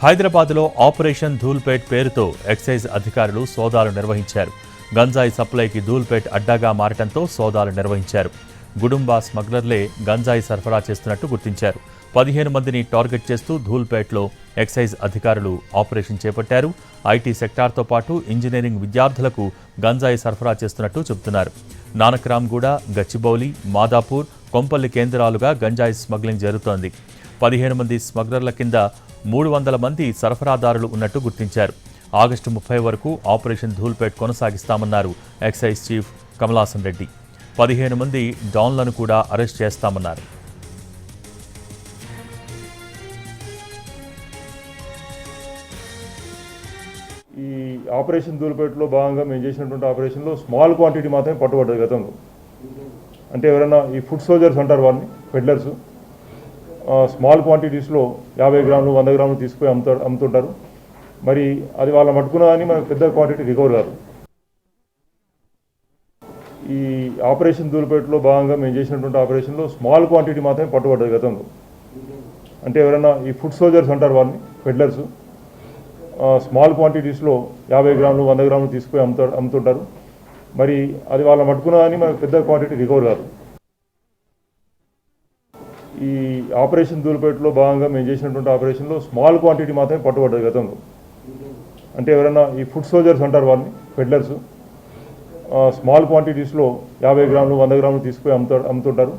హైదరాబాద్లో ఆపరేషన్ ధూల్పేట్ పేరుతో ఎక్సైజ్ అధికారులు సోదాలు నిర్వహించారు. గంజాయి సప్లైకి ధూల్పేట్ అడ్డాగా మారటంతో సోదాలు నిర్వహించారు. గుడుంబా స్మగ్లర్లే గంజాయి సరఫరా చేస్తున్నట్టు గుర్తించారు. 15 మందిని టార్గెట్ చేస్తూ ధూల్పేట్లో ఎక్సైజ్ అధికారులు ఆపరేషన్ చేపట్టారు. ఐటీ సెక్టార్తో పాటు ఇంజనీరింగ్ విద్యార్థులకు గంజాయి సరఫరా చేస్తున్నట్టు చెబుతున్నారు. నానక్రామ్గూడ, గచ్చిబౌలి, మాదాపూర్, కొంపల్లి కేంద్రాలుగా గంజాయి స్మగ్లింగ్ జరుగుతోంది. 15 మంది స్మగ్లర్ల కింద 300 మంది సరఫరాదారులు ఉన్నట్టు గుర్తించారు. ఆగస్టు 30 వరకు ఆపరేషన్ ధూల్పేట్ కొనసాగిస్తామన్నారు ఎక్సైజ్ చీఫ్ కమలాసన్ రెడ్డి. 15 మంది డాన్లను కూడా అరెస్ట్ చేస్తామన్నారు. ఈ ఆపరేషన్ ధూల్పేటలో భాగంగా మేము చేసినటువంటి ఆపరేషన్లో స్మాల్ క్వాంటిటీ మాత్రమే పట్టుబడ్డది గతంలో. అంటే ఎవరైనా ఈ ఫుడ్ సోల్జర్స్ అంటారు వాళ్ళని, పెడ్లర్స్, స్మాల్ క్వాంటిటీస్లో 50 గ్రాములు 100 గ్రాములు తీసుకుపోయి అమ్ముతుంటారు. మరి అది వాళ్ళ మట్టుకున్నా అని మనకు పెద్ద క్వాంటిటీ రికవర్ కాదు. ఈ ఆపరేషన్ ధూల్పేటలో భాగంగా మేము చేసినటువంటి ఆపరేషన్లో స్మాల్ క్వాంటిటీ మాత్రమే పట్టుబడ్డది గతంలో. అంటే ఎవరైనా ఈ ఫుడ్ సోల్జర్స్ అంటారు వాళ్ళని, పెడ్లర్స్, స్మాల్ క్వాంటిటీస్లో 50 గ్రాములు 100 గ్రాములు తీసుకుపోయి అమ్ముతుంటారు. మరి అది వాళ్ళ మట్టుకున్నా అని మనకు పెద్ద క్వాంటిటీ రికవర్ కాదు. ఈ ఆపరేషన్ ధూల్పేటలో భాగంగా మేము చేసినటువంటి ఆపరేషన్లో స్మాల్ క్వాంటిటీ మాత్రమే పట్టుబడ్డది గతంలో. అంటే ఎవరైనా ఈ ఫుడ్ సోల్జర్స్ అంటారు వాళ్ళని, పెడ్లర్స్, స్మాల్ క్వాంటిటీస్లో 50 గ్రాములు 100 గ్రాములు తీసుకుపోయి అమ్ముతుంటారు.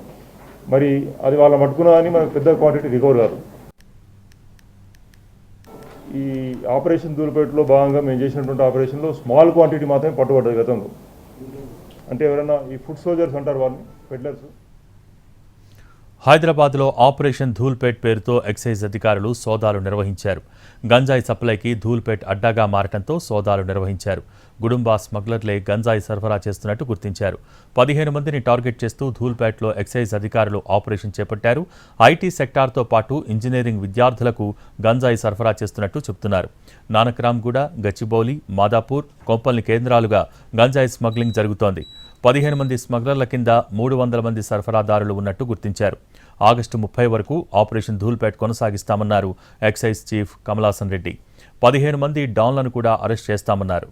మరి అది వాళ్ళ మట్టుకున్నా అని మనకు పెద్ద క్వాంటిటీ రికవర్ కాదు. ఈ ఆపరేషన్ ధూల్పేటలో భాగంగా మేము చేసినటువంటి ఆపరేషన్లో స్మాల్ క్వాంటిటీ మాత్రమే పట్టుబడ్డది గతంలో. అంటే ఎవరైనా ఈ ఫుడ్ సోల్జర్స్ అంటారు వాళ్ళని, పెడ్లర్స్. హైదరాబాద్లో ఆపరేషన్ ధూల్పేట్ పేరుతో ఎక్సైజ్ అధికారులు సోదాలు నిర్వహించారు. గంజాయి సప్లైకి ధూల్పేట్ అడ్డాగా మారటంతో సోదాలు నిర్వహించారు. గుడుంబా స్మగ్లర్లే గంజాయి సరఫరా చేస్తున్నట్టు గుర్తించారు. 15 మందిని టార్గెట్ చేస్తూ ధూల్పేట్లో ఎక్సైజ్ అధికారులు ఆపరేషన్ చేపట్టారు. ఐటీ సెక్టార్తో పాటు ఇంజనీరింగ్ విద్యార్థులకు గంజాయి సరఫరా చేస్తున్నట్టు చెబుతున్నారు. నానక్రామ్గూడ, గచ్చిబౌలి, మాదాపూర్, కొంపల్లి కేంద్రాలుగా గంజాయి స్మగ్లింగ్ జరుగుతోంది. 15 మంది స్మగ్లర్ల కింద 300 మంది సరఫరాదారులు ఉన్నట్టు గుర్తించారు. ఆగస్టు 30 వరకు ఆపరేషన్ ధూల్పేట్ కొనసాగిస్తామన్నారు ఎక్సైజ్ చీఫ్ కమలాసన్ రెడ్డి. 15 మంది డాన్లను కూడా అరెస్ట్ చేస్తామన్నారు.